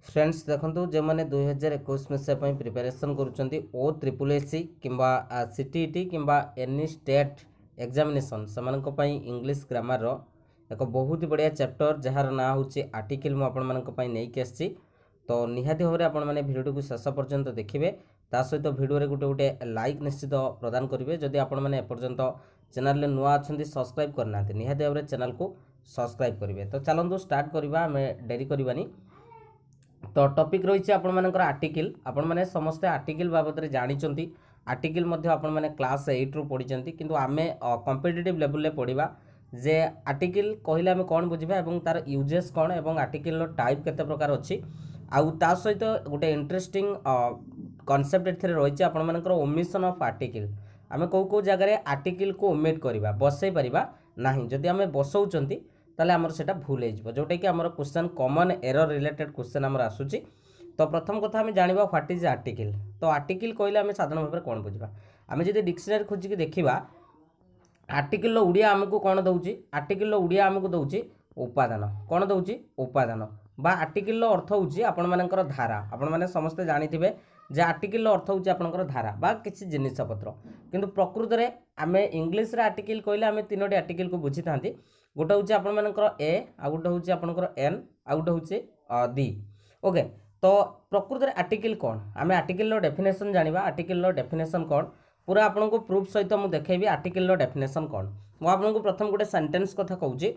Friends देखो जो मैंने 2021 मसीहा प्रिपेरेसन करुँच ओ ट्रिपल एससी कि सीटीईटी कि एनी स्टेट एग्जामिनेशन से इंग्लिश ग्रामर एक बहुत बढ़िया चैप्टर जार ना हूँ आर्टिकल मुझे तो निहाती भाव में आपण मैंने भिडियो को शेष पर्यंत देखिए ता सहित भिडियो गोटे गोटे लाइक निश्चित प्रदान करेंगे जदि आपण मैंने एपर्यंत चैनल नुआ अच्छा सब्सक्राइब करना निहाती भाव में चैनल को सब्सक्राइब करेंगे। तो चलते स्टार्ट करवा आम डेरी करवानी। तो टॉपिक रही आपण मानकर आर्टिकल आपण मैंने समस्ते आर्टिकल बाबद में जानी आर्टिकल आपण मैंने क्लास 8 रु पढ़ी किंतु आमे कॉम्पिटिटिव लेवल रे पढ़िबा जे आर्टिकल कहले आमे कौन बुझिबा एवं तार यूजेस कौन एवं आर्टिकल टाइप केते प्रकार अछि आउ ता सहित गोटे इंटरेस्टिंग कॉन्सेप्ट एथिरे रही आपण मानकर ओमिशन ऑफ आर्टिकल आमे को जगह आर्टिकल को ओमिट करबा बसई परिबा नाही जदि आमे बसौचंती ताले आमर सेटा भूल हो जोटा कि आमर question common error related question आमर आसूची। तो प्रथम कथा आम जाना व्हाट इज आर्टिकल। तो आर्टिकल कहले आम साधारण भाव में कौन बुझा आम जब डिक्शनरी खोजिक देखा आर्टिकल ओडिया आमको कौन दौची आर्टिकल ओडिया आमको दौची उपादान कौन दौची उपादान बा आर्टिकल अर्थ होची आपण मानकर धारा आपण माने समस्ते जानिथिबे जे आर्टिकल अर्थ होची आपनकर धारा बा किसी जिनिस पत्र किंतु प्रकृत रे आमे इंग्लिश रे आर्टिकल कहले आमे तीनोटी आर्टिकल को बुझी थांती गोटे हूँ आपण मानकर ए आ गोटे हूँ आपंकर एन आ गोटे हूँ दी ओके। तो प्रकृत में आर्टिकल कौन आम आर्टिकल डेफिनेशन जाना आर्टिकल डेफिनेशन कौन पूरा आपको प्रूफ सहित मुझे देखी आर्टिकल डेफिनेशन कौन मुझे प्रथम गोटे सेंटेंस कथा कहूँ।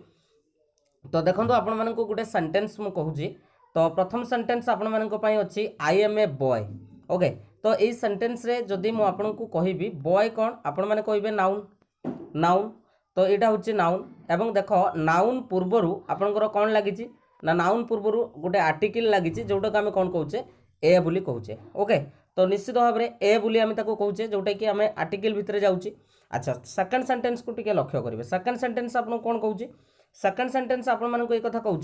तो देखो आपण मानक गोटे सेंटेंस मु कहूँ तो प्रथम सेंटेंस आपण मानक अच्छी I am a boy okay. तो यही सेंटेंस रे जदि मु आपको कहबी बॉय कौन आपण माने कहबे नाउन नाउन तो यहाँ हूँ नाउन एवं देख नाउन पूर्वर आपंकर कौन लगी ना नाउन पूर्वर गोटे आर्टिकल लगी जोटा कि आम कौन कहे ए बोली कहूचे ओके। तो निश्चित भाव में ए बोली आम कहूचे जोटा कि आम आर्टिकल भितर जाऊँगी। अच्छा सेकंड सेंटेंस को टिके लक्ष्य करेंगे सेकंड सेंटेंस आपको कौन कहूँ सेकंड सेंटेंस आपण मानक एक कथा कहूँ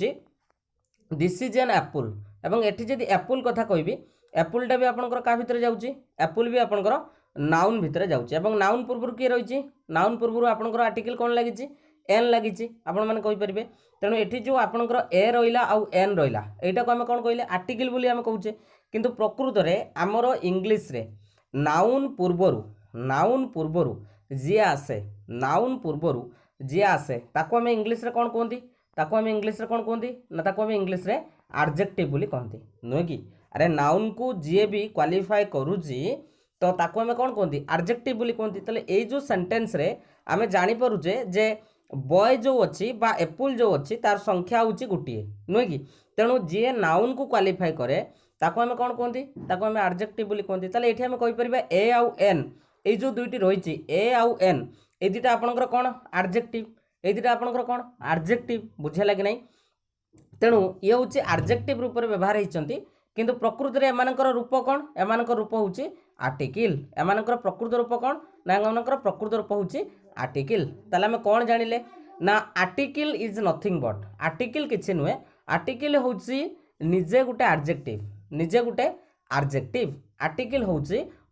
दिस इज एन एप्पल एवं एटी जदि एप्पल कथा कहबी एप्पलटा भी आपंकर क्या भितर जाऊँगी एप्पल भी आपंकर नाउन भितर जाऊँगी एवं नाउन पूर्वर किए रही नाउन पूर्वर आपंकर आर्टिकल कौन लगी एन लगी आपण मैंने कहींपारे तेणु ये जो आपंकर ए रहा आउ एन रहा यहाँ को आम कौन कहले आर्टिकल बोली आम कहूचे किंतु प्रकृत में आमर इंग्लिश रे नाउन पूर्वर जी आसे नाउन पूर्वर जी आसे ताको आम इंग्लिश रे कौन कहती ताको आम इंग्लिश रे कौन कहती ना ताको आम इंग्लिश रे एडजेक्टिव बोली कहती नुहे कि अरे नाउन को जी भी क्वालिफाई करुची तो ताको आम कौन कहती एडजेक्टिव बोली कहती ताले ए जो सेंटेंस रे आम जानी पारुचे जे बॉय जो अच्छी बा एप्पल जो अच्छी तार संख्या होची गोटे नुहे कि तेणु जी नाउन को क्वालिफाई करे ताको आम कौन कहती ताको आम एडजेक्टिव बोली कहती ताले एठी आम कहि परिबा ए आउ एन ए जो दुईटी रही ए आउ एन ए दुटा आपनकर कौन एडजेक्टिव ए दुटा आपनकर कौन एडजेक्टिव बुझे लगे नहीं तेणु ये हूँ एडजेक्टिव रूप में व्यवहार होती किंतु प्रकृत में एमानकर रूप कौन एमानकर रूप हूँ आर्टिकल एमानकर प्रकृत रूप कौन ना एमानकर प्रकृत रूप हूँ आर्टिकल ताले आम कौन जानिले ना article is nothing but article किसी नुहे आर्टिकल हूँ निजे गोटे एडजेक्टिव निजे गोटे एडजेक्टिव आर्टिकल हूँ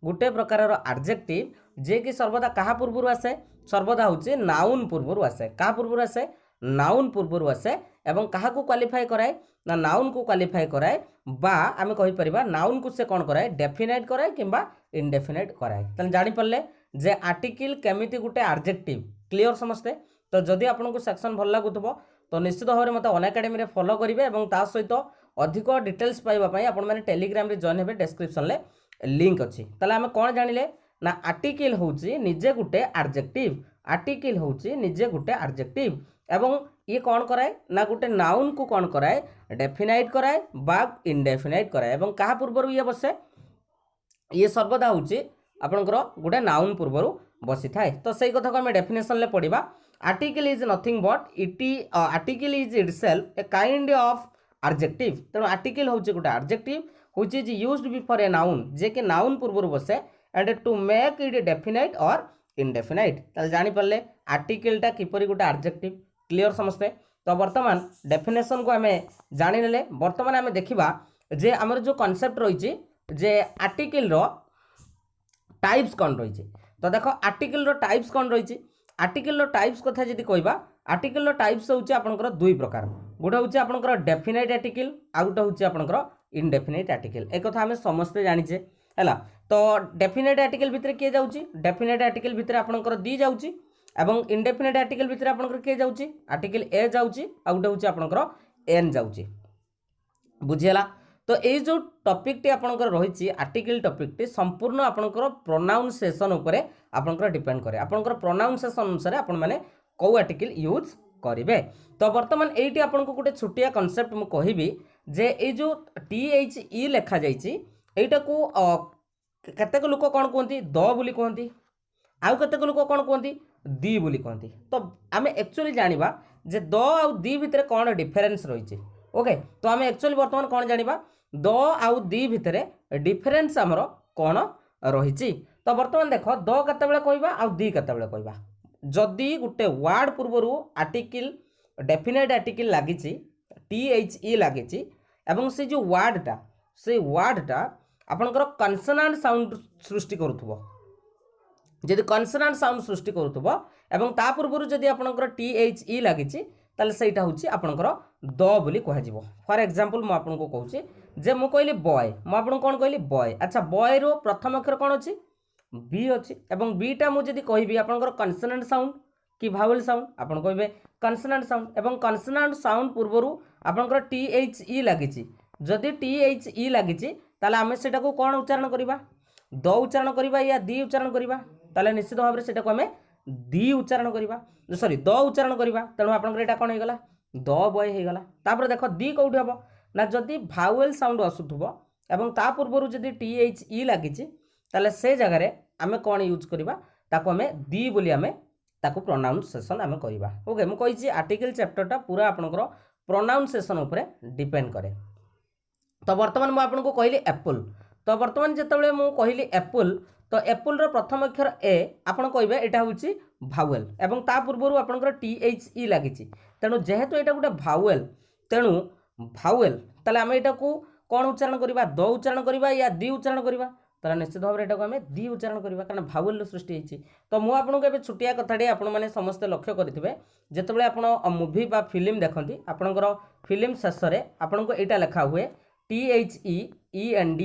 गोटे प्रकार एडजेक्टिव जे कि सर्वदा कहा पूर्वर आसे सर्वदा हूँ नाउन पूर्वर आसे क्या पूर्वर आसे नाउन पूर्वर आसे एवं क्या क्वालिफाई कराए ना नाउन को क्वालिफाई कराए बा आम कहीपर नाउन को से कौन कराए डेफिनाइट कराए किंबा इनडेफिनाइट कराए तेल जानीपारे जे आर्टिकल केमिति गोटे एडजेक्टिव क्लियर समस्ते। तो जदि आपको सेक्शन भल लगुव तो निश्चित भाव में मत अनएकाडेमी फॉलो करेंगे और ता सहित अधिक डिटेल्स पाइबापी आपने टेलीग्राम जॉइन हे डिस्क्रिप्शन में लिंक अच्छी ताले आम कौन जानिले ना आर्टिकल हूँ निजे गोटे एडजेक्टिव आर्टिकल हूँ निजे गोटे एडजेक्टिव एवं ये कौन कराए ना गोटे नाउन को कौन कराए डेफिनाइट कराए बा इनडेफिनाइट कराए एवं क्या पूर्वर ये बसे ये सर्वदा हूँ आपंकर गोटे नाउन पूर्वर बसी थाए। तो सही कथा को आम डेफिनेशन ले पढ़ा article is nothing but it article is itself a kind of adjective तेणु आर्टिकल हूँ गोटे adjective which is used before a noun जे कि नाउन पूर्वर बसे and to make it definite और इनडेफिनाइट ताले जानी पारले आर्टिकलटा किपरि गोटे एडजेक्टिव क्लियर समस्ते। तो वर्तमान डेफिनेशन को आम जानी नेले वर्तमान आम देखा जे आमर जो कॉन्सेप्ट रही जे आर्टिकल रो टाइप्स कौन रही। तो देख आर्टिकल रो टाइप्स कौन रही आर्टिकल रो टाइप्स कथा जदि कहबा आर्टिकल रो टाइप्स होची आपनकर दुई प्रकार गोटे होची आपनकर डेफिनाइट आर्टिकल आ गोटे होची आपनकर इनडेफिनिट आर्टिकल एक कथा आम समस्ते जाचे है। तो डेफिनेट आर्टिकल भितर किए जाऊँगी डेफिनेट आर्टिकल भितर आपंकर दी जाऊँगी एवं इनडेफिनेट आर्टिकल भितर आपंकर किए जाऊँगी आर्टिकल ए जाऊँगी आ गोटे हूँ आपंकर एन जाऊँगी बुझीगला। तो ये जो टॉपिक टी आपंकर रही आर्टिकल टॉपिक टी संपूर्ण आपंकर प्रोनाउंसिएशन उपरे आपंकर डिपेंड करे आपंकर प्रोनाउंसिएशन अनुसार आपण माने को आर्टिकल यूज करेंगे। तो बर्तमान ये आपको गोटे छोटिया कनसेप्ट मुझे कहबी जे ये जो THE लिखा जाटा को केतेक लोक कौन कहती द बोली कहती आउ केतेक लोक कौन कहती दी बोली कहती। तो आम एक्चुअली जानिबा जे द आउ दी भितर कौन डिफरेन्स रही ओके। तो आम एक्चुअली बर्तमान कौन जानिबा द आउ दी भितर डिफरेन्स आमर कौन रही। तो बर्तमान देख द केतेबेले कहबा आउ दी केतेबेले कहबा जदि गोटे वर्ड पूर्वर आर्टिकल डेफिनेट आर्टिकल लगी THE लगी एवं से जो वर्डटा आपनकर कन्सोनांट साउंड सृष्टि करुथबो जदि कन्सोनांट साउंड सृष्टि करुथबो एवं ता पूर्वर जदि आपनकर THE लगी ताले सेटा होची आपनकर द बोली कह जिवो। फॉर एग्जांपल मु आपनको कहूची जे मु कहली बॉय मु आपन कोन कहली बॉय अच्छा बॉय रो प्रथम अक्षर कोन अछि बी अच्छी एवं बीटा मुझे कहबी आपंकर कन्सोनेंट साउंड कि भावेल साउंड आपन कहबे कन्सोनेंट साउंड एवं कन्सोनेंट साउंड पूर्वर आपंकर THE लगी जदि THE लगी ताले आमे सेटा को कौन उच्चारण करबा द उच्चारण करबा या दी उच्चारण करबा ताले निश्चित भाव सेटा को आमे दी उच्चारण करबा सॉरी द उच्चारण करबा तेणु आपनकर एटा कोन हेगला द बॉय हेगला। तापर देखो दी कोउठी हबो ना जदि भावेल साउंड आसुथबो एवं ता पूर्वर जदि THE लगी ताले से जगह रे आमे कौन यूज करबा ताको आमे दी बोली आमे ताको प्रोनाउंसिएशन आमे करबा ओके। मु कहिछि आर्टिकल चैप्टरटा पूरा आपनकर प्रोनाउंसिएशन ऊपर डिपेंड करे। तो वर्तमान मु आपनको कहली एप्पल तो वर्तमान जेतेबेले मु कहली एप्पल तो एप्पल रो प्रथम अक्षर ए आपण कहबे एटा होछि भावेल एवं ता पूर्वरु आपनकर THE लागिछि तेणु जेहेतु एटा गोटे भावेल तेणु भावेल ताले आमे एटा को कोन उच्चारण करबा द उच्चारण करबा या दी उच्चारण करबा तारा निश्चित भाव एटा को आमे दी उच्चारण करबा कारण भावेल सृष्टि होइछि। तो मु आपनको एबे छुटिया कथाडी आपण माने समस्त लक्ष्य करिथिबे जेतेबेले आपण मूवी बा फिल्म देखंती आपनकर फिल्म शेष रे आपनको एटा लिखा हुए THEEND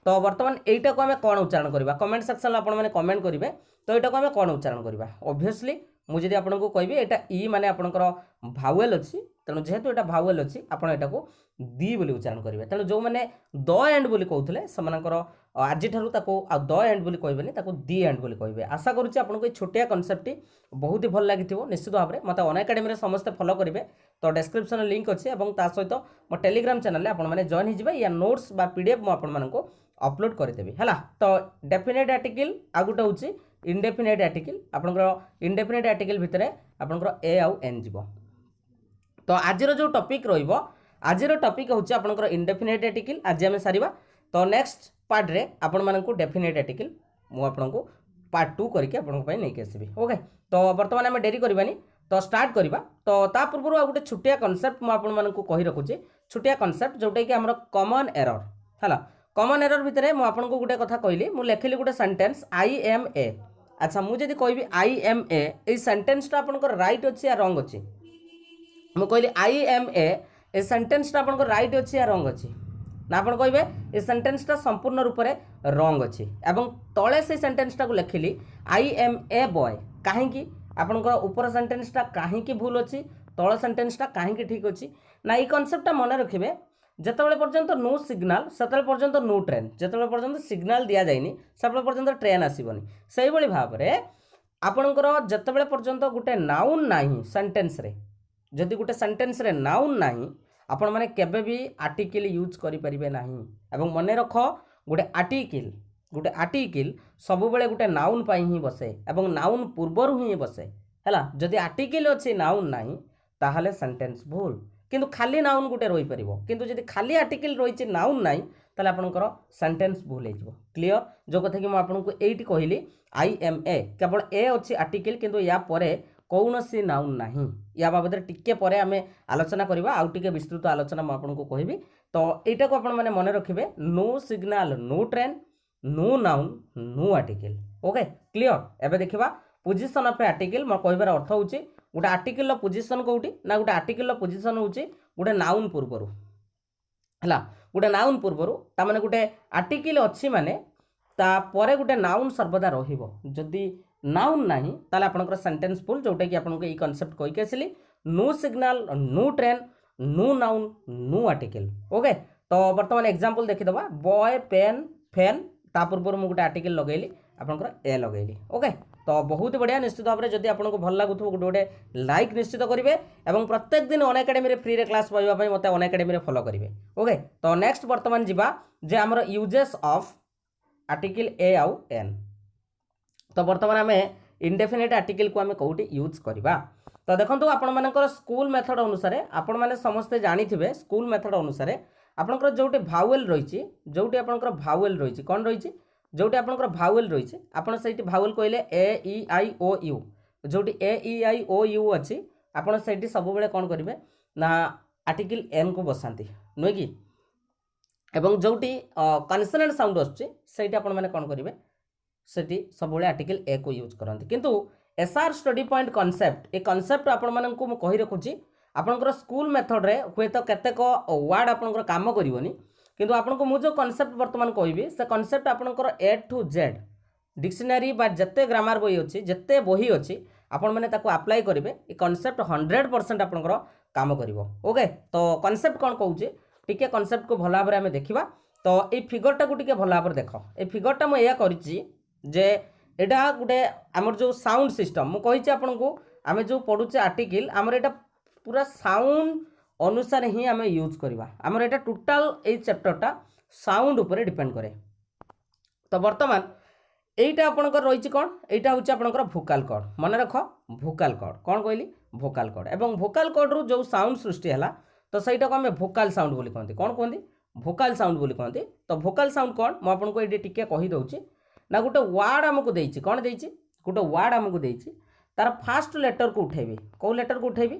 तो वर्तमान एटा को आमे कोन उच्चारण करबा कमेंट सेक्शन आपण माने कमेंट करिवे तो एटा को आमे कोन उच्चारण करबा ऑब्वियसली मु जदि आपनको कहबी एटा ई माने आपनकर भावेल अछि तेणु जेहेतु एटा भावेल अछि आपण एटा को दी बोली उच्चारण करिवे तेणु जो माने द एंड बोली कहउथले समानकर आज ठारू ताको आ द एंड बोली कहबेनी ताको दी एंड बोली कहबे। आशा करूची आपनको ए छोटिया कांसेप्ट बहुत ही भल लागिथिबो निश्चित भाव में मते अन एकेडमी रे समस्त फॉलो करिवे तो डिस्क्रिप्शन लिंक अछि एवं ता सहित मो टेलीग्राम चैनल रे आपण माने जॉइन हि जिवे या नोट्स बा PDF मो आपण मानको अपलोड करदेवी है। तो डेफिनेट आर्टिकल आ गोटे हूँ इनडेफिनेट आर्टिकल आपंकर इनडेफिनेट आर्टिकल भितर आपंकर ए आउ एन जीव। तो आज जो टॉपिक रहिबो आज टॉपिक हूँ आपंकर इनडेफिनेट आर्टिकल आज आम सारिबा। तो नेक्स्ट पार्ट रे आपण मानक डेफिनेट आर्टिकल मु आपनको पार्ट 2 करके आपन पय नेके आसीबी ओके। तो वर्तमान आम डेरी करबानी तो स्टार्ट करबा। तो ता पूर्व आ गोटे छोटिया कांसेप्ट मु आपन मानक कहि रखुची छोटिया कांसेप्ट जोटा कि हमर कॉमन एरर हला कॉमन एरर भितर मु आपनको गोटे कथा कहली मु लेखिली गोटे सेंटेंस आई एम ए अच्छा मु जदि कहबी आई एम ए सेंटेंसटा आपनकर राइट अछि या रॉन्ग अछि मु कहली आई एम ए सेंटेंसटा आपनकर राइट अछि या रॉन्ग अछि ना आपण कहबे ए सेंटेंसटा संपूर्ण रूप से रॉन्ग अछि एवं तळे से सेंटेंसटा को लेखिली आई एम ए बॉय काहे कि आपनकर ऊपर सेंटेंसटा काहे कि भूल अछि तळ सेंटेंसटा काहे कि ठीक अछि ना ई कांसेप्टटा मन रखिबे जेतेबेले पर्यंत नो सिग्नाल सेतेबेले पर्यंत नो ट्रेन जेतेबेले पर्यंत सिग्नाल दिया जाइनी सेतेबेले पर्यंत ट्रेन आसीबनी सेही बळी भाव रे आपनकर जेतेबेले पर्यंत गुटे नाउन नाही सेंटेंस रे जदि गुटे सेंटेंस रे नाउन नाही आपण माने केबे भी आर्टिकल यूज करि परिबे नाही एवं मने रख गुटे आर्टिकल सब बेले गुटे नाउन पाई ही बसे एवं नाउन पूर्वरु ही बसे हैला जदि आर्टिकल अछि नाउन नाही ताहाले सेंटेंस भूल किंतु खाली नाउन गुटे रही परिबो किंतु जदि खाली आर्टिकल रहिछि नाउन नाही ताले आपनकर सेंटेंस भूल हे जिवो क्लियर जो कथा कि म आपनको एठी कहिली आई एम ए केवल ए अछि आर्टिकल किंतु या परे कौनसी नाउन नाही या बाबद टिके परे आमे आलोचना करबा आउ टिके विस्तृत आलोचना म आपनको कहबी। तो एटा को आपण माने मने रखिबे no signal no train no noun no article okay clear. एबे देखिबा पोजीशन ऑफ आर्टिकल म कहबार अर्थ होउची गोटे आर्टिकल रो पोजीशन कोउटी ना गोटे आर्टिकल रो पोजीशन होउची गोटे नाउन पूर्वरु है गोटे नाउन पूर्वर ताने गोटे आर्टिकल अच्छी माने तापर गोटे नाउन सर्वदा रही नाउन ना ताले आपंकर सेंटेंस फुल जोटा कि आपको ये कॉन्सेप्ट कहीकि आसली no signal no train no noun no article okay. तो बर्तमान एग्जांपल देखीदबा बॉय पेन फैन ता पूर्व मुझे गोटे आर्टिकल लगेली आपंकर ए लगेली ओके। तो बहुत बढ़िया निश्चित भाव में जब आपको भल लगुथ गोटे गोटे लाइक निश्चित करेंगे और प्रत्येक दिन अन एकाडेमी फ्री रे क्लास पाइबापी मत अन एकाडेमी फॉलो करेंगे ओके। तो नेक्स्ट बर्तमान जावा जे आमर यूजेस ऑफ आर्टिकल ए आउ एन। तो बर्तमान आम इनडेफिनिट आर्टिकल को आम कौटी यूज करवा। तो देखो आपर स्कूल मेथड अनुसार आपण मैंने समस्ते जानी स्कूल मेथड अनुसार आपंकर जोटे भावेल रही जोटी आपंकर भावेल रही कौन रही जोटी आपंकर भावेल रही आपड़ से भावेल कहले ए ई आई ओ you जोटी A E I O you अच्छी आपड़ से सब बेले कौन करेंगे ना आर्टिकल एन को बसाती नुहे कि एवं जोटी कनसोनेंट साउंड आसुच्ची आपण मैंने कौन करेंगे सेठी सब आर्टिकल ए को यूज करते किंतु SR study point concept a concept आपण मानक मु कहि रखुची आपनकर स्कूल मेथड रे हुए तो केतेक वर्ड आपनकर काम करिवनी किंतु आपनको मु जो कॉन्सेप्ट वर्तमान कहबी से कॉन्सेप्ट आपनकर ए टू जेड डिक्शनरी बा जत्ते ग्रामर बही अछि जत्ते बही अछि आपण माने ताको अप्लाई करिवे ए कॉन्सेप्ट 100% आपनकर काम करिवो ओके। तो कॉन्सेप्ट कोन कहूची टिके कॉन्सेप्ट को भला भाबरे हमें देखिबा। तो ए फिगर टा को टिके भला भाबरे देखो ए फिगर टा मु एया करिची जे एटा गुटे आमर जो साउंड सिस्टम मु कहिची आपनको आमे जो पढुचे आर्टिकल आमर एटा पूरा साउंड अनुसार ही आम यूज करवा आमर एटा टोटाल ए चैप्टरटा साउंड उपरे डिपेंड करे। तो बर्तमान एटा आपनकर रही कौन एटा हूँ आपनकर भोकाल कॉर्ड मन रख भोकाल कॉर्ड कौन कहली भोकाल कॉर्ड एवं भोकाल कॉर्ड रू जो साउंड सृष्टि है तो सहीटा को आम भोकाल साउंड बोली कहते कौन कहते भोकाल साउंड बोली कहते। तो भोकाल साउंड कौन मुझे आपको ये टिके कही दउची ना गोटे वार्ड आमको देछि कौन देछि गोटे वार्ड आमको देछि तार फास्ट लेटर को उठेबी कौ लेटर को उठेबी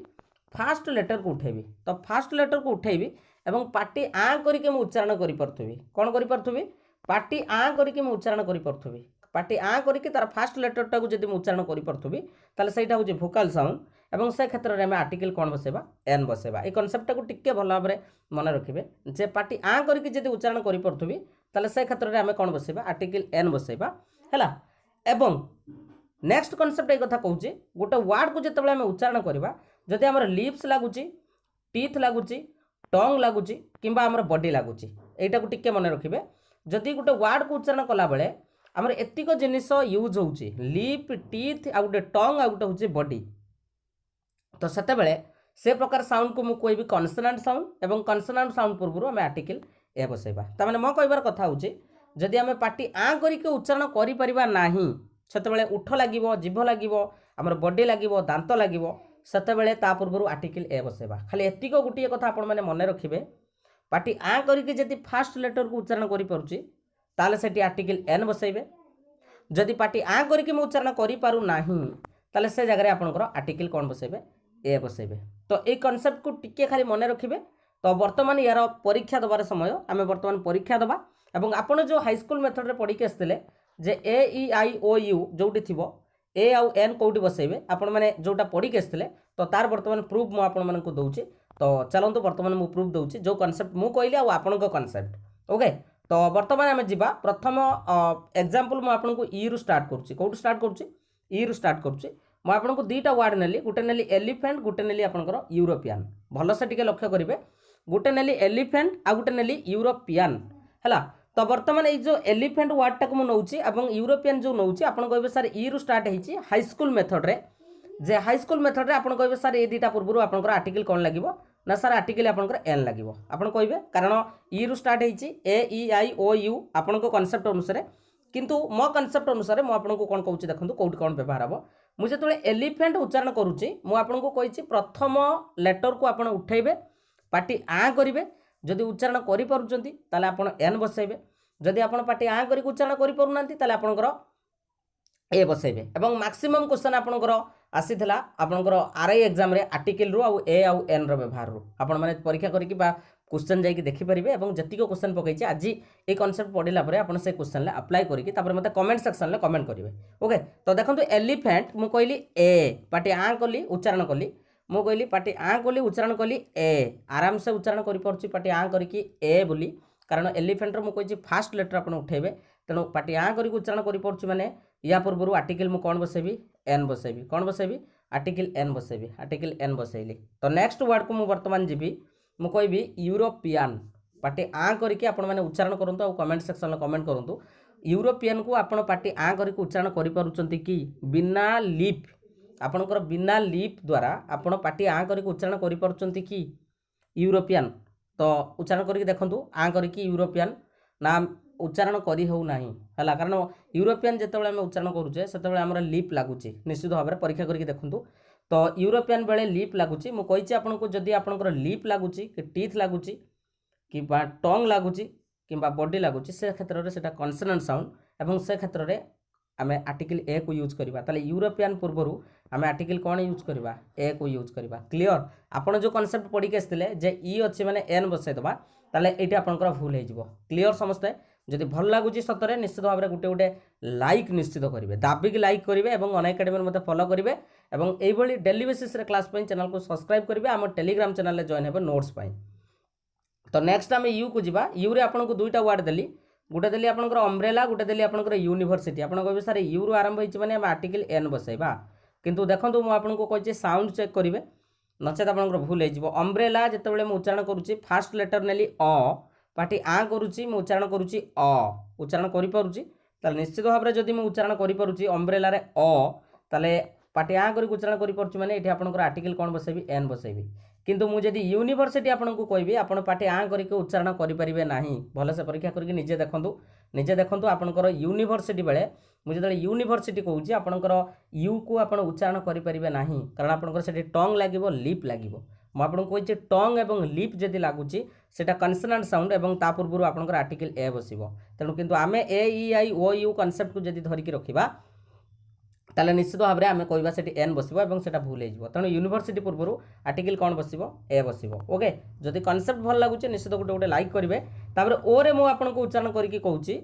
फास्ट लेटर को उठेबी। तो फास्ट लेटर को उठेबी एवं पार्टी आ करके मैं उच्चारण करि परथुबी कौन करि परथुबी पार्टी आ करके मैं उच्चारण करि परथुबी पार्टी आ करके तार फास्ट लेटर टाको जदि मैं उच्चारण करि परथुबी ताले सेटा होजे भोकाल साउंड एवं से क्षेत्र में आर्टिकल कौन बसेबा एन बसेबा। ए कॉन्सेप्ट टाको टिके भल भाबरे मन रखिबे जे पार्टी आ करके जदि उच्चारण करि परथुबी ताले से क्षेत्र में आम कौन बसेबा आर्टिकल एन बसेबा हैला। एवं नेक्स्ट कॉन्सेप्ट ए कथा कहूची गोटे वर्ड को जिते आम उच्चारण करवा जदि आमर लिप्स लगुच टीथ लगुच टंग लगुच कि आमर बॉडी लगुच एटा को टिके मन रखिबे जदि गोटे वर्ड को उच्चारण कला बेले आमर एतिक जिनिस यूज होउची लिप टीथ आ गोटे टंग आ गोटे होउची बॉडी। तो सेते बेले से प्रकार साउंड को मु कहबी कॉन्सोनेंट साउंड एवं कॉन्सोनेंट साउंड पूर्व आम आर्टिकल ए बसेबा ता माने मो कहबार कथा होउची जदि आम पार्टी आ करके उच्चारण करि परिबा नाही सेते बेले उठ लागिवो जीभ लागिवो आमर बॉडी लागिवो दांत लागिवो सेते बेले ता पूर्व आर्टिकल ए बसेबा। खाली एतिक गोटे कथा आपण माने मन रखिबे पार्टी आ करके जदि फास्ट लेटर को उच्चारण करि परुची ताले सेठी आर्टिकल एन बसेबे जदि पार्टी आ करके मैं उच्चारण करि पारु नाही ताले से जगह आपनकर आर्टिकल कौन बसेबे ए बसेबे। तो ये कॉन्सेप्ट को टिके खाली मन रखिबे। तो वर्तमान यार परीक्षा दबार समय आम वर्तमान परीक्षा दबा एवं आपण जो हाईस्कूल मेथड रे पढ़ी आसते जे ए ई आई ओ यू जोटी थी ए आउ एन कौटी बसेबे आपण मैंने जोटा पढ़ी आसते तो तार वर्तमान प्रूफ मुझे आपण मानक दूची। तो चलतु वर्तमान मुझे प्रूफ दूची जो कॉन्सेप्ट मुझे कहली आपण कॉन्सेप्ट ओके। तो वर्तमान आम जा प्रथम एग्जांपल मुझे आपको ई रु स्टार्ट करुच्ची कौटू स्टार्ट करुच्ची ई रु स्टार्ट करुच्ची मुझे आपको दुईटा वर्ड नेली गोटे नेली एलिफेंट गोटे नेली आपंकर यूरोपियान भल से टिके लक्ष्य करेंगे गोटे नेली एलिफेंट आ गोटे नेली यूरोपियान है। तो बर्तमान ये जो एलिफेंट वर्ड टाक मुझे यूरोपियान जो नौ आपन कहे सर ई रु स्टार्ट होती हाईस्कूल मेथड रे जे हाईस्कूल मेथड रे आपन कहे सर ये दुईटा पूर्व आपंकर आर्टिकल कौन लगे ना सर आर्टिकल आपंकर एन लगे आपन कहे कारण ई रु स्टार्ट होती ए ई आई ओ यू आपण कॉन्सेप्ट अनुसार किंतु मो कॉन्सेप्ट अनुसार मुझे कौन कहूँ देखो कौट कौन व्यवहार हम मुझे जो एलिफेंट उच्चारण करुच्ची मुझे कही प्रथम लेटर को आपड़ उठेबे पार्टी आ करेंगे जदि उच्चारण करें आप एन बसैबे जदि आप पार्टी आ करके उच्चारण करें आपंकर ए बसैबे। एवं मैक्सिमम क्वेश्चन आपंकर आसीथिला आपंकर आरआई एग्जाम रे आर्टिकल रु आउ ए आउ एन रो व्यवहार रु आपण माने परीक्षा करके बा क्वेश्चन जाइए देखिपारे और जी क्वेश्चन पकई आज ये कॉन्सेप्ट पढ़ला आप से क्वेश्चन अप्लाई करके मत कमेंट सेक्शन में कमेंट करेंगे ओके। तो देखो एलिफेंट मु कहली ए पार्टी आ कली उच्चारण कली मु कहली पार्टी आ कली उच्चारण कली ए आराम से उच्चारण कर पार्टी पार्टी आ करके ए बोली कारण एलिफेंटर मु कही फास्ट लेटर आप उठेबे तेणु पार्टी आ करके उच्चारण कर पार्टी माने या पूर्व आर्टिकल मु कौन बसेबी एन बसेबी कौन बसेबी आर्टिकल एन बसेबी आर्टिकल एन बसैली। तो नेक्स्ट वर्ड को मु वर्तमान जीवी मु कहबी यूरोपियन पार्टी आ करके आपण माने उच्चारण करंतु और कमेंट सेक्शन में कमेंट करंतु यूरोपियन को आपण पार्टी आ करके उच्चारण करि पारुचंती कि बिना लिप आपणकर बिना लिप द्वारा आपण पार्टी आ करके उच्चारण करि पारुचंती कि यूरोपियन। तो उच्चारण करके देखंतु आ करके यूरोपियन ना उच्चारण करी हो नाही हला कारण यूरोपियन जेतेबेले हम उच्चारण करूचे सेतेबेले हमर लिप लागुची निश्चित भाव में परीक्षा करके देखंतु। तो यूरोपियन बेले लिप लागुची मु कहिछि आपनको जदि आपणकर लिप लागुची कि टीथ लागुची कि टंग लागुची किंबा बॉडी लागुची से क्षेत्र में सेटा कॉन्सोनेंट साउंड एवं से क्षेत्र में आम आर्टिकल ए को यूज करवा ताले यूरोपियन पूर्वर आम आर्टिकल कौन यूज करवा ए को यूज करवा। क्लियर आपन जो कॉन्सेप्ट पढ़ी के आसते जे ई अच्छे माने एन बसईदबा ताले एटी आपनकर भूल हो। क्लियर समस्ते जदि भल लगुच सतरे निश्चित भाव में गोटे गोटे लाइक निश्चित करेंगे दाबिक लाइक करेंगे और अनएकाडेमी में मत फॉलो करेंगे और यही डेली बेसिस क्लास चैनल को सब्सक्राइब करेंगे आम टेलीग्राम चैनल में जॉइन हे नोट्स। तो नेक्स्ट आम यू को जीवा यू रे आपको दुईटा वर्ड देली गोटे देली आपंकर अम्ब्रेला गोटे देली आपंकर यूनिवर्सिटी आप कहे सर यू रु आरंभ होती मैंने आर्टिकल एन बसैबा किंतु देखो मुझे कहे साउंड चेक करेंगे नचेत आप भूल हो। अम्ब्रेला जितेबाला मुझे उच्चारण करुच्ची फास्ट लेटर नेली अ पार्टी आ करुच्ची मुझे उच्चारण करुच्ची अ उच्चारण करुच्ची निश्चित भाव में जब मुझे उच्चारण करुच्ची अम्ब्रेला अ ताले पार्टी आ कर उच्चारण करुच्ची मैंने ये आपंकर आर्टिकल कौन बसैबी एन बसैबी किंतु मुझे यूनिवर्सिटी आपको कहबी आप पार्टी आ करके उच्चारण करेंगे ना भलसे परीक्षा करके निजे देखु आपंकर यूनिवर्सिटी बेले मुझे जो यूनिवर्सिटी कहूँ आपंकर यू को आप उच्चारण करेंगे ना कारण आपंकर से टंग लगे लिप लगे मुझे कही टंग एवं लिप जदि लगुच से कन्सोनेंट साउंड एवं ता पूर्व आपंकर आर्टिकल ए बस तेणु किंतु आम ए ई आई ओ यू कनसेप्ट को जदि धरिकी रखा ताले निश्चित भाव में आम कहवा से एन बस भूल हो। तेणु यूनिवर्सिटी पूर्व आर्टिकल कौन बस ए बस ओके जदि कनसेप्ट भल लगुच निश्चित गोटे गोटे लाइक करेंगे। तापर ओरे मुझे उच्चारण करके कहूँ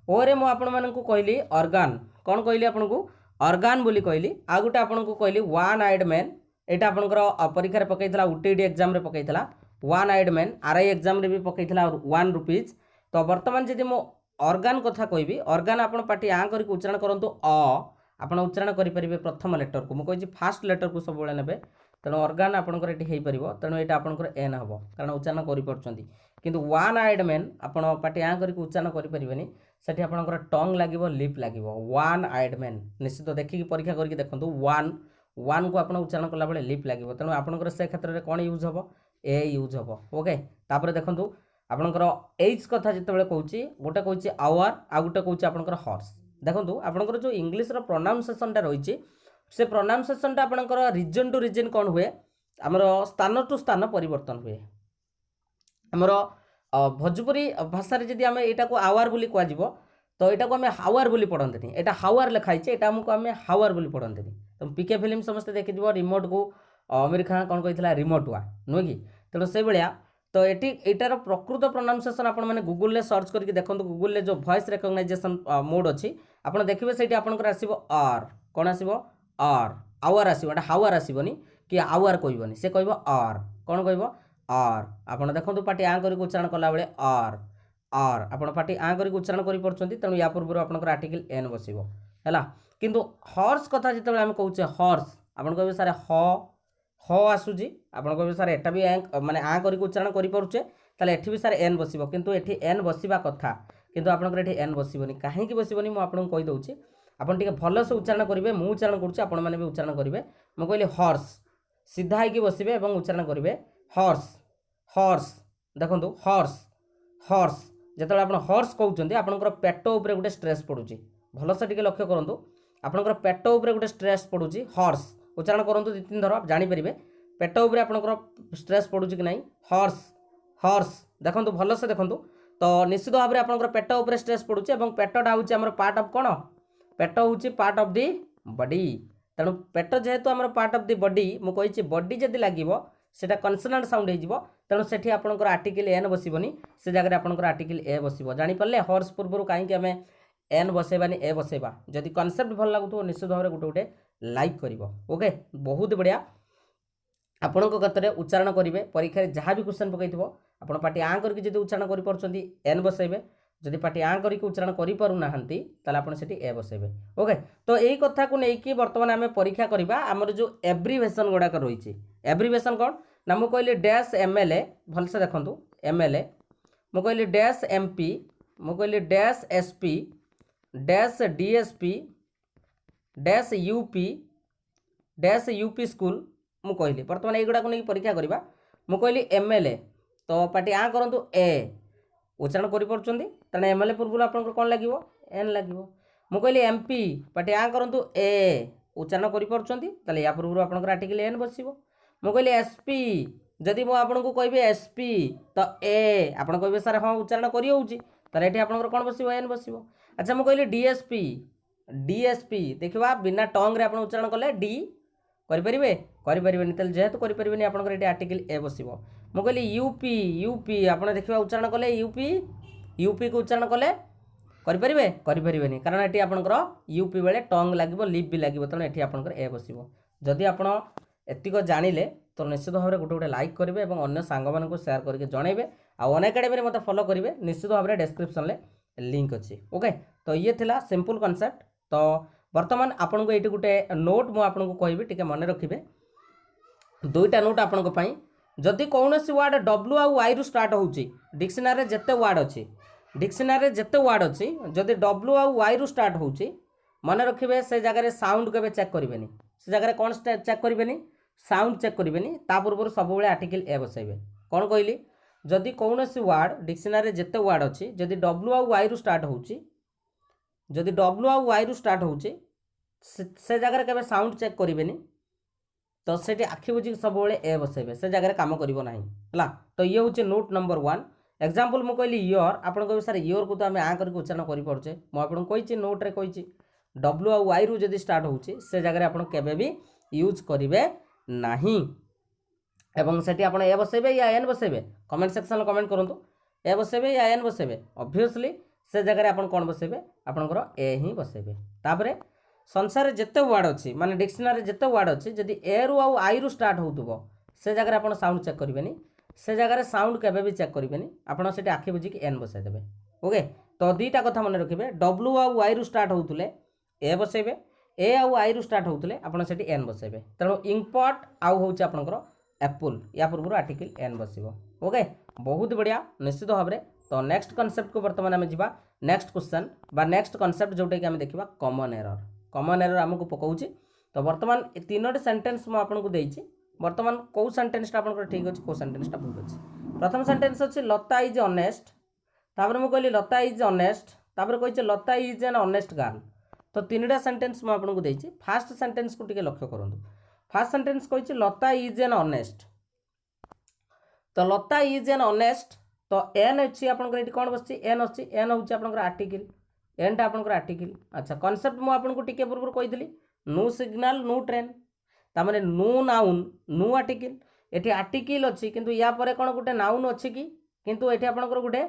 ओरे मुझे कहली ऑर्गन कौन कहली आपको ऑर्गन बोली कहली आ गोटे आपको कहली वन आइड मैन यहाँ आपंकर परीक्षा पकईला UTD एग्जाम पकईला one eyed man RI exam भी पकईला 1 रुपीज। तो बर्तमान जदि मो ऑर्गन कथा कहबी ऑर्गन आप पार्टी आ करके उच्चारण करूँ अ आप उच्चारण करेंगे प्रथम लेटर को मुझे फास्ट लेटर को सब ने तेणु ऑर्गन आपंकर ये हो तेणु यहाँ आपंकर एन हम कारण उच्चारण करें किंतु वन आइड मैन आप पार्टी आ करके उच्चारण करेंगे से आपंकर टंग लगे लिप लगे वन आइड मैन निश्चित देखिए परीक्षा करके देखो वन को आप उच्चारण कला बेले लिप लगे तेणु आपंकर से क्षेत्र में कौन यूज हम ए यूज हम ओके। तापर देखो आपंकर एच कथा जिते कहूँ गोटे कहूँ आवर आ गोटे कहूँ आपंकर हॉर्स देखो आपंकर जो इंग्लीश प्रोनाउंसिएशनटा रही से प्रोनाउंसिएशनटा आपंकर रीजन टू रीजन कौन हुए आमर स्थान टू स्थान परिवर्तन हुए आमर भोजपुरी भाषा जदि आम यहाँ को आवर बोली कह तो यहाँ को आम हावर बोली पढ़ते यहाँ हावर लिखाई यहाँ आमको आम हावर बोली पढ़ते तो PK फिल्म समस्त देखिए रिमोट को आमिर खान कौन कही रिमोट हुआ नुहे कि तेणु से भाया तो ये यार प्रकृत प्रोनाउंसिएशन आप गूगल सर्च करके देखो गूगल जो वॉइस रिकग्नाइजेशन मोड अच्छी आप देखिए से आपंकर आसो आर कौन आसो आर आवर आसो हावर आसबनी कि आवर कहबनी से कह आर कौन कह आर आप देखो पार्टी आ करके उच्चारण कला बेले आर आप पार्टी आ करके उच्चारण कर तेणु या पूर्व आपंकर आर्टिकल एन बस है किंतु हॉर्स कथा जिते आम कहूचे हॉर्स आप कहे सारे ह आसूची आप कहे सारे एटा भी माने आ करके उच्चारण करें ताले एठी भी सारे एन बस किंतु एठी एन बसवा कथा किंतु आपंकर एठी एन बसबनी कहीं बसबनी मुझे आपको कही दूसरी आपन टिके भल से उच्चारण करेंगे मुझे उच्चारण करुच्ची आपण मैंने भी उच्चारण करेंगे मुझे कहली हॉर्स सीधा होगी बसबे और उच्चारण करेंगे हॉर्स हॉर्स देखो हॉर्स हॉर्स जिते आप हॉर्स कहते आपंकर पेट उपर गोटे स्ट्रेस पड़ुची भल से लक्ष्य करूँ आपंकर पेट उपर गोटे स्ट्रेस पड़ुची हॉर्स उच्चारण करूँ 2-3 थर आप जानीपर पेट उपर आपंकर स्ट्रेस पड़ुची कि नहीं हॉर्स हॉर्स देखो भल से देखो तो निश्चित भाव में आपंकर पेट उपर स्ट्रेस पड़ुची और पेटटा हूँ पार्ट ऑफ कौन पेट हूँ पार्ट ऑफ दी बॉडी तेणु पेट जेहेतु आम पार्ट ऑफ दी बॉडी मुझे बॉडी जदि लगे सेटा कन्सोनेंट साउंड हो तेणु से आपंकर आर्टिकल एन बसबनी से जगह आपंकर आर्टिकल ए बस जानीपारे हॉर्स पूर्व कहीं आम एन बसैबानी ए बसैबा जदि कनसेप्ट भल लगुव निश्चित भाव में गोटे गोटे लाइक कर ओके बहुत बढ़िया। ଆପଣଙ୍କ କଥାରେ ଉଚ୍ଚାରଣ କରିବେ ପରୀକ୍ଷାରେ ଯାହା ବି କ୍ୱେଶ୍ଚନ୍ ପକାଇଥିବ ଆପଣ ପାଟି ଆଁ କରିକି ଯଦି ଉଚ୍ଚାରଣ କରିପାରୁଛନ୍ତି ଏନ୍ ବସାଇବେ ଯଦି ପାଟି ଆଁ କରିକି ଉଚ୍ଚାରଣ କରିପାରୁନାହାନ୍ତି ତାହେଲେ ଆପଣ ସେଠି ଏ ବସାଇବେ ଓକେ। ତ ଏଇ କଥାକୁ ନେଇକି ବର୍ତ୍ତମାନ ଆମେ ପରୀକ୍ଷା କରିବା ଆମର ଯେଉଁ ଏବ୍ରିଭେସନ୍ ଗୁଡ଼ାକ ରହିଛି। ଏବ୍ରିଭେସନ୍ କ'ଣ ନା ମୁଁ କହିଲି ଡ୍ୟାସ୍ MLA ଭଲସେ ଦେଖନ୍ତୁ MLA ମୁଁ କହିଲି ଡ୍ୟାସ୍ MP ମୁଁ କହିଲି dash SP dash DSP dash UP school ମୁଁ କହିଲି ବର୍ତ୍ତମାନ ଏଇଗୁଡ଼ାକୁ ନେଇକି ପରୀକ୍ଷା କରିବା। ମୁଁ କହିଲି MLA ତ ପାଟି ଆଁ କରନ୍ତୁ ଏ ଉଚ୍ଚାରଣ କରିପାରୁଛନ୍ତି ତେଣୁ MLA ପୂର୍ବରୁ ଆପଣଙ୍କର କ'ଣ ଲାଗିବ ଏନ୍ ଲାଗିବ। ମୁଁ କହିଲି MP ପାଟି ଆଁ କରନ୍ତୁ ଏ ଉଚ୍ଚାରଣ କରିପାରୁଛନ୍ତି ତାହେଲେ ୟା ପୂର୍ବରୁ ଆପଣଙ୍କର ଆର୍ଟିକଲ ଏନ୍ ବସିବ। ମୁଁ କହିଲି SP ଯଦି ମୁଁ ଆପଣଙ୍କୁ କହିବି SP ତ ଏ ଆପଣ କହିବେ ସାର୍ ହଁ ଉଚ୍ଚାରଣ କରିହେଉଛି ତାହେଲେ ଏଠି ଆପଣଙ୍କର କ'ଣ ବସିବ ଏନ୍ ବସିବ। ଆଚ୍ଛା ମୁଁ କହିଲି DSP ଦେଖିବା ବିନା ଟଙ୍ଗରେ ଆପଣ ଉଚ୍ଚାରଣ କଲେ ଡି କରିପାରିବେ କରିପାରିବେନି ତାହେଲେ ଯେହେତୁ କରିପାରିବେନି ଆପଣଙ୍କର ଏଠି ଆର୍ଟିକଲ ଏ ବସିବ। ମୁଁ କହିଲି ୟୁପି ଆପଣ ଦେଖିବା ଉଚ୍ଚାରଣ କଲେ ୟୁପିକୁ ଉଚ୍ଚାରଣ କଲେ କରିପାରିବେ କରିପାରିବେନି କାରଣ ଏଠି ଆପଣଙ୍କର ୟୁପି ବେଳେ ଟଙ୍ଗ ଲାଗିବ ଲିପ୍ ବି ଲାଗିବ ତେଣୁ ଏଠି ଆପଣଙ୍କର ଏ ବସିବ। ଯଦି ଆପଣ ଏତିକ ଜାଣିଲେ ତ ନିଶ୍ଚିତ ଭାବରେ ଗୋଟେ ଲାଇକ୍ କରିବେ ଏବଂ ଅନ୍ୟ ସାଙ୍ଗମାନଙ୍କୁ ସେୟାର କରିକି ଜଣାଇବେ ଆଉ ଅନଏକାଡେମୀରେ ମୋତେ ଫଲୋ କରିବେ ନିଶ୍ଚିତ ଭାବରେ ଡେସ୍କ୍ରିପ୍ସନରେ লিঙ্ক ଅଛି ଓକେ। ତ ଇଏ ଥିଲା ସିମ୍ପଲ୍ କନସେପ୍ଟ। ତ ବର୍ତ୍ତମାନ ଆପଣଙ୍କୁ ଏଇଠି ଗୋଟେ ନୋଟ୍ ମୁଁ ଆପଣଙ୍କୁ କହିବି ଟିକେ ମନେ ରଖିବେ ଦୁଇଟା ନୋଟ୍ ଆପଣଙ୍କ ପାଇଁ। ଯଦି କୌଣସି ୱାର୍ଡ଼ ଡବ୍ଲ୍ୟୁ ଆଉ ୱାଇରୁ ଷ୍ଟାର୍ଟ ହେଉଛି ଡିକ୍ସନାରୀରେ ଯେତେ ୱାର୍ଡ଼ ଅଛି ଯଦି ଡବ୍ଲ୍ୟୁ ଆଉ ୱାଇରୁ ଷ୍ଟାର୍ଟ ହେଉଛି ମନେ ରଖିବେ ସେ ଜାଗାରେ ସାଉଣ୍ଡ କେବେ ଚେକ୍ କରିବେନି ସେ ଜାଗାରେ କ'ଣ ଚେକ୍ କରିବେନି ସାଉଣ୍ଡ ଚେକ୍ କରିବେନି ତା ପୂର୍ବରୁ ସବୁବେଳେ ଆର୍ଟିକଲ ଏ ବସାଇବେ। କ'ଣ କହିଲି ଯଦି କୌଣସି ୱାର୍ଡ଼ ଡିକ୍ସନାରୀରେ ଯେତେ ୱାର୍ଡ଼ ଅଛି ଯଦି ଡବ୍ଲ୍ୟୁ ଆଉ ୱାଇରୁ ଷ୍ଟାର୍ଟ ହେଉଛି ସେ ଜାଗାରେ କେବେ ସାଉଣ୍ଡ ଚେକ୍ କରିବେନି ତ ସେଠି ଆଖି ବୁଝିକି ସବୁବେଳେ ଏ ବସାଇବେ ସେ ଜାଗାରେ କାମ କରିବ ନାହିଁ ହେଲା। ତ ଇଏ ହେଉଛି ନୋଟ୍ ନମ୍ବର 1। ଏକ୍ଜାମ୍ପଲ୍ ମୁଁ କହିଲି ଇୟର୍ ଆପଣ କହିବେ ସାର୍ ଇୟର୍କୁ ତ ଆମେ ଆଁ କରିକି ଉଚ୍ଚାରଣ କରିପାରୁଛେ ମୁଁ ଆପଣଙ୍କୁ କହିଛି ନୋଟ୍ରେ କହିଛି ଡବ୍ଲ୍ୟୁ ଆଉ ୱାଇରୁ ଯଦି ଷ୍ଟାର୍ଟ ହେଉଛି ସେ ଜାଗାରେ ଆପଣ କେବେ ବି ୟୁଜ୍ କରିବେ ନାହିଁ ଏବଂ ସେଠି ଆପଣ ଏ ବସାଇବେ ୟା ଏନ୍ ବସାଇବେ କମେଣ୍ଟ ସେକ୍ସନରେ କମେଣ୍ଟ କରନ୍ତୁ ଏ ବସାଇବେ ୟା ଏନ୍ ବସାଇବେ ଅବଭିୟସଲି ସେ ଜାଗାରେ ଆପଣ କ'ଣ ବସାଇବେ ଆପଣଙ୍କର ଏ ହିଁ ବସାଇବେ। ତାପରେ ସଂସାରରେ ଯେତେ ୱାର୍ଡ଼ ଅଛି ମାନେ ଡିକ୍ସନାରୀରେ ଯେତେ ୱାର୍ଡ଼ ଅଛି ଯଦି ଏରୁ ଆଉ ଆଇରୁ ଷ୍ଟାର୍ଟ ହେଉଥିବ ସେ ଜାଗାରେ ଆପଣ ସାଉଣ୍ଡ ଚେକ୍ କରିବେନି ସେ ଜାଗାରେ ସାଉଣ୍ଡ କେବେ ବି ଚେକ୍ କରିବେନି ଆପଣ ସେଠି ଆଖି ବୁଝିକି ଏନ୍ ବସାଇଦେବେ ଓକେ। ତ ଦୁଇଟା କଥା ମନେ ରଖିବେ ଡବ୍ଲ୍ୟୁ ଆଉ ୱାଇରୁ ଷ୍ଟାର୍ଟ ହେଉଥିଲେ ଏ ବସାଇବେ ଏ ଆଉ ଆଇରୁ ଷ୍ଟାର୍ଟ ହେଉଥିଲେ ଆପଣ ସେଠି ଏନ୍ ବସାଇବେ ତେଣୁ ଇମ୍ପୋର୍ଟ ଆଉ ହେଉଛି ଆପଣଙ୍କର एप्पल या पूर्व आर्टिकल एन बसिबो ओके बहुत बढ़िया निश्चित भाव में। तो नेक्स्ट कॉन्सेप्ट को बर्तमान आम जा नेक्स्ट क्वेश्चन बा नेक्स्ट कॉन्सेप्ट जोटा कि आम देखा कॉमन एरर आमको पकाउछि। तो बर्तमान तीनोटी सेंटेंस मु आपको देइछि बर्तमान कौ सेंटेंसटा आपनकर ठीक अछि कौ सेंटेंसटा भूल अछि। प्रथम सेंटेंस अछि लता इज ऑनेस्ट तापर मु कहली लता इज ऑनेस्ट तापर कहिছে Lata is an honest girl. तो तीनटा सेंटेंस मु आपको देइछि फास्ट सेंटेंस को टिके लक्ष्य करंतु। फास्ट सेंटेंस कहिছে लता इज एन ऑनेस्ट तो लता इज एन ऑनेस्ट तो एन अच्छी आपनकर एटी कोन बसछि एन अछि एन होछि आपनकर आर्टिकल एन टा आपनकर आर्टिकल। अच्छा कांसेप्ट मु आपनको टिके पूर्व कहिदली नो सिग्नल नो ट्रेन तामाने नो नाउन नो आर्टिकल एटी आर्टिकल अछि किंतु या परे कोन गुटे नाउन अछि कि किंतु एटी आपनकर गुटे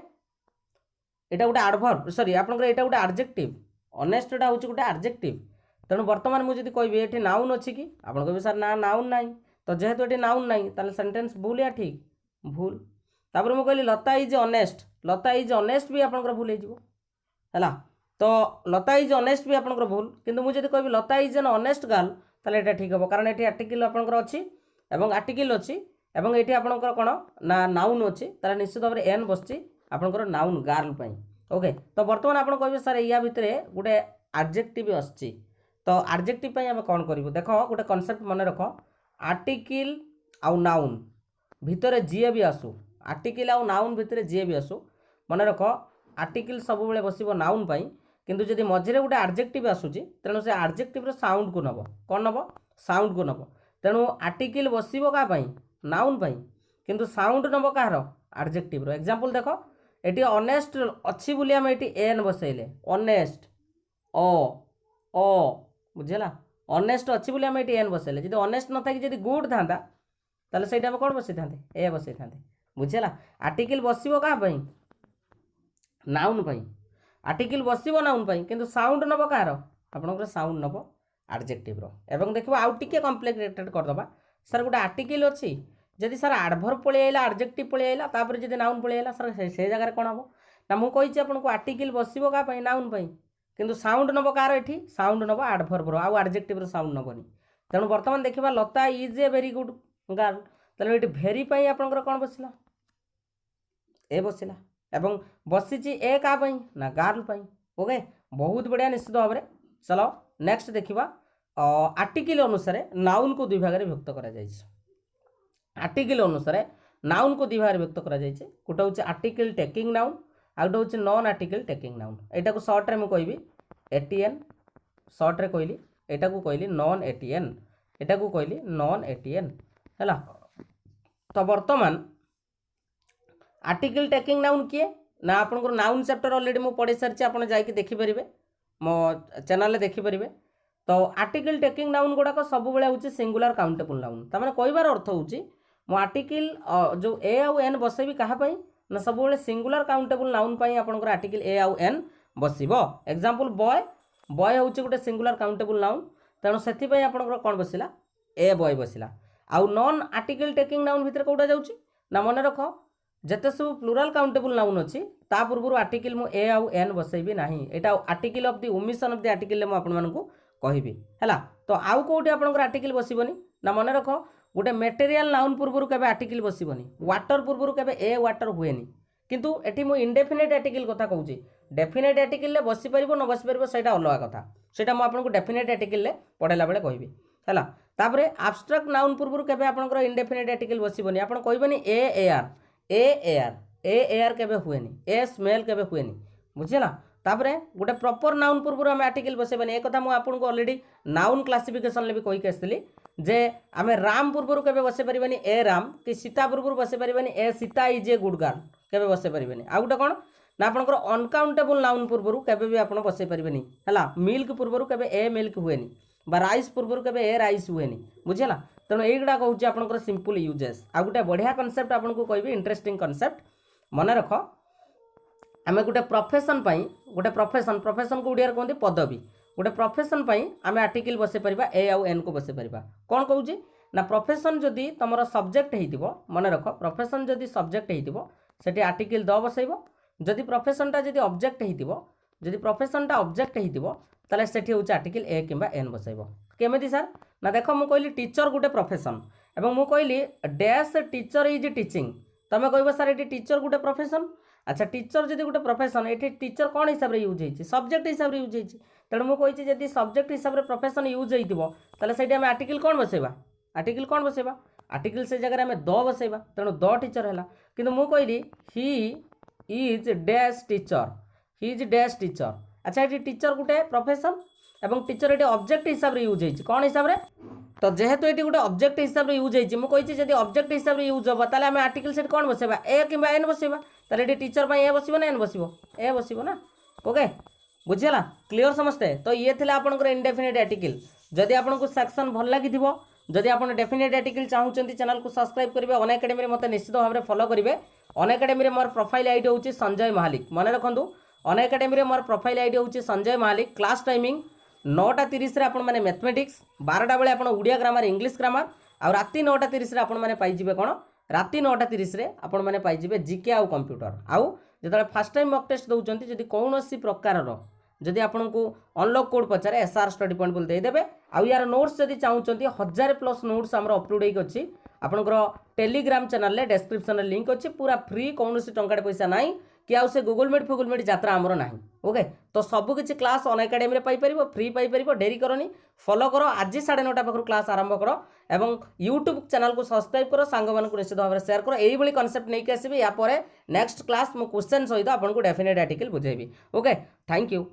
एटा गुटे एडवर्ब सॉरी आपनकर एटा गुटे एडजेक्टिव ऑनेस्ट टा होछि गुटे एडजेक्टिव तेणु बर्तमान मुझे कहबी ये नाउन अच्छी कि आप कहे सर ना नाउन ना तो जेहेतु ये नाउन ना ताले सेंटेंस भूल या ठीक भूल। तापर मुझे कहली लता इज ऑनेस्ट भी आपंकर भूल है तो लता इज ऑनेस्ट भी आपंकर भूल किंतु मुझे कहबी लता इज एन ऑनेस्ट गर्ल ताले एटा ठीक हम कारण ये आर्टिकल आपंकर अच्छी एवं आर्टिकल अच्छी एवं ये आपंकर कौन ना नाउन अच्छी ताले निश्चित भाव में एन बसची आपंकर नाउन गर्ल पाई ओके। तो बर्तमान आप कहे सर या भितर गोटे एडजेक्टिव आछि तो एडजेक्टिव पे आम कौन करूँ देख गोटे कॉन्सेप्ट मन रख आर्टिकल आउ नाउन भितर जीए भी आसू आर्टिकल आउ नाउन भितर जीए भी आसू मन रख आर्टिकल सब बेले बसब नाउन पाई किंतु जदि मझे गोटे एडजेक्टिव आसूची तेणु से एडजेक्टिव साउंड को नब कौन नब साउंड को नब तेणु आर्टिकल बसब क्या नाउन पाई किंतु साउंड नब कହାର एडजेक्टिव एग्जांपल देख ये ऑनेस्ट अच्छी बोली आम ये एन बसैले ऑनेस्ट ओ ओ बुझेगा ऑनेस्ट अच्छी बोली आम ये एन बसैले जब ऑनेस्ट न था कि गुड था ताले सही आम कौन बसई था ए बसई था बुझेगा आर्टिकल बसब क्या नाउन पाई आर्टिकल बसब नाउन पाई किंतु साउंड नब कହାର आपंकर साउंड नब एडजेक्टिव एवं देखो आउ टिके कॉम्प्लिकेटेड करदबा सर गोटे आर्टिकल अच्छी जदि सर एडवर्ब पलि आइला एडजेक्टिव पलि आइला तापर जदि नाउन पलि आइला सर से जगह कौन हम ना मुझे कही आपको आर्टिकल बसो क्या नाउन किंतु साउंड नब कार एठी साउंड नब एडवर्बर आउ एडजेक्टिव साउंड नबनी तेणु बर्तमान देखा Lata is a very good girl तेणु ये भेरी पाई आपंकर कौन बसला ए बसला एवं बसीची ए क्या ना गर्ल पाई ओके बहुत बढ़िया निश्चित भाव में चलो नेक्स्ट देखा आर्टिकल अनुसार नाउन को दुई भाग में विभक्त करा आर्टिकल अनुसार नाउन को दुई भाग में विभक्त करा गोटे हूँ आर्टिकल टेकिंग नाउन आउ गोटे हूँ नॉन आर्टिकल टेकिंग नाउन यहाँ को सर्ट रे मुझे कहि एटीएन सर्ट रे कहली यहाँ को कहली नॉन एटीएन यहाँ को कहली नॉन एटीएन है तो बर्तमान आर्टिकल टेकिंग नाउन किए ना आपंकर नाउन चैप्टर ऑलरेडी मुझे पढ़ी सारी आप देखिपारे मो चैनल देखिपारे तो आर्टिकल टेकिंग नाउन गुड़ाक सब हूँ सिंगुलर काउंटेबल नाउन तमाने कहबार अर्थ हूँ मो आर्टिकल जो ए आउ एन बसैबी क्या ना सब सिंगुलर काउंटेबल नाउन आपंकर आर्टिकल ए आउ एन बसब एग्जांपल बॉय बॉय हूँ गोटे सिंगुलर काउंटेबल नाउन तेणु से आपंकर कौन बसला ए बॉय बसला आउ नॉन आर्टिकल टेकिंग नाउन भितर कौटा जाऊँ ना मन रख जिते सब प्लुराल काउंटेबल नाउन अच्छी ता पूर्व आर्टिकल मु ए आउ एन बसैबी नहीं यहाँ article of the omission of the article मुझे कहबी है तो आउ कौटी आपंकर आर्टिकल बसबनी ना मन रख गोटे मेटेरियल नाउन पूर्व केबे आर्टिकल बसबनी वाटर पूर्व केबे ए वाटर हुए किंतु एटी मु इंडेफिनेट आर्टिकल कथा कहूँ डेफिनेट आर्टिकल बसी पार न बसी पार से अलग कथा से मुझे डेफिनेट आर्टिकल पढ़ेला बेले कहबी है तापर आब्स्ट्राक्ट नाउन पूर्व केबे आपंकर इंडेफिनेट आर्टिकल बसबनी आप कहबनी ए एआर केबे हुएनी ए स्मेल केबे हुएनी बुझेला तापर गोटे प्रॉपर नाउन पूर्व आम आर्टिकल बसैबानी एक कथा मुझे ऑलरेडी नाउन क्लासिफिकेशन भी कहीकि आसती जे आम राम पूर्व केबे बसै पारिबानी ए राम कि सीता पूर्व बसै पारिबानी a Sita is a good girl केबे बसै पारिबानी आ गोटे कौन ना आपंकर अनकाउंटेबल नाउन पूर्व केबे भी आप बसै पारिबानी है मिल्क पूर्व केबे ए मिल्क हुएनी बा राइस पूर्व केबे ए राइस हुएनी बुझेला तेणु यहीगुड़ा कहूँ आपंकर सिंपल यूजेस आ गोटे बढ़िया कनसेप्ट आपको कहबी इंटरेस्टिंग कनसेप्ट मन रख आम गोटे प्रोफेशन गोटे प्रोफेशन प्रोफेशन को ओडिया कहते पदवी गोटे प्रोफेशन आम आर्टिकल बसै पारिबा ए आउ एन को बसै पारिबा कौन कहूँ ना प्रोफेशन जदि तुम सब्जेक्ट हो मन रख प्रोफेशन जदि सब्जेक्ट हो आर्टिकल द बसैब जदि प्रोफेशनटा जदि ऑब्जेक्ट हो जदि प्रोफेशनटा ऑब्जेक्ट हो ताले सेठी हूँ आर्टिकल ए किंबा एन बसैब केमिति सर ना देख मु कहली टीचर गोटे प्रोफेशन एवं मु कहली डैश टीचर इज टीचिंग तमें कह सर ये टीचर गोटे प्रोफेशन अच्छा टीचर जदि गोटे प्रोफेशन ये टीचर कौन हिसाब से यूज होती सब्जेक्ट हिसाब से यूज होती तेणु मुझे जब सब्जेक्ट हिसाब से प्रोफेशन यूज होते आर्टिकल कौन बसैबा आर्टिकल कौन बसैबा आर्टिकल से जगह आम द बसैबा तेणु द टीचर है कि मुझे he is dash teacher he is dash teacher अच्छा ये टीचर गोटे प्रोफेशन एवं टीचर ये ऑब्जेक्ट हिसाब से यूज होती कौन हिसाब से तो जेहेतु ये गोटे ऑब्जेक्ट हिसाब से यूज होती मुझे जब ऑब्जेक्ट हिसाब से यूज हम ताले आम आर्टिकल से कौन बसैबा ए कि एन बसैबा ताले ये टीचर ए बसब ना एन बसब ए बसब ना ओके बुझेगा क्लियर समस्ते तो ये थे आपंकर इंडेफिनेट आर्टिकल जदि आपको सेक्शन भल लगी जदि आप डेफिनेट आर्टिकल चाहते चैनल को सब्सक्राइब करेंगे अन एकेडमी मत निश्चित भाव में फॉलो करेंगे अन एकेडमी मोर प्रोफाइल आईडी हूँ संजय महालिक मन रखु अन एकेडमी मोर प्रोफाइल आईडी हूँ संजय महालिक क्लास टाइमिंग 9:30 आप मैथमेटिक्स 12टा बेले आप ओडिया ग्रामर इंग्लिश ग्रामर आ राति 9:30 आप पाइबे कौन राति 9:30 आप पाइबे जीके आउ कंप्यूटर आउ जो फास्ट टाइम मॉक टेस्ट दौरान जदि कौन प्रकार जदि आपन को अनलॉक कोड पचारे एसआर स्टडी पॉइंट बोल देदेवे आउ यार नोट्स जदि चाहते 1000+ नोट्स आमर अपलोड होगी आपंकर टेलीग्राम चैनल डिस्क्रिप्शन लिंक अच्छी पूरा फ्री कौन टंका पैसा ना कि आउ से गूगल मीट यात्रा आमर ना ओके तो सबकि क्लास अन एकेडमी फ्री पाइपर डेरी करनी फॉलो कर आज 9:30 पाखु क्लास आरंभ कर एवं यूट्यूब चैनल को सब्सक्राइब कर सांग मानक निश्चित भाव में शेयर कर यही कॉन्सेप्ट नहीं आसबि या नेक्स्ट क्लास मो क्वेश्चन सहित आपको डेफिनेट आर्टिकल बुझेबी ओके थैंक यू।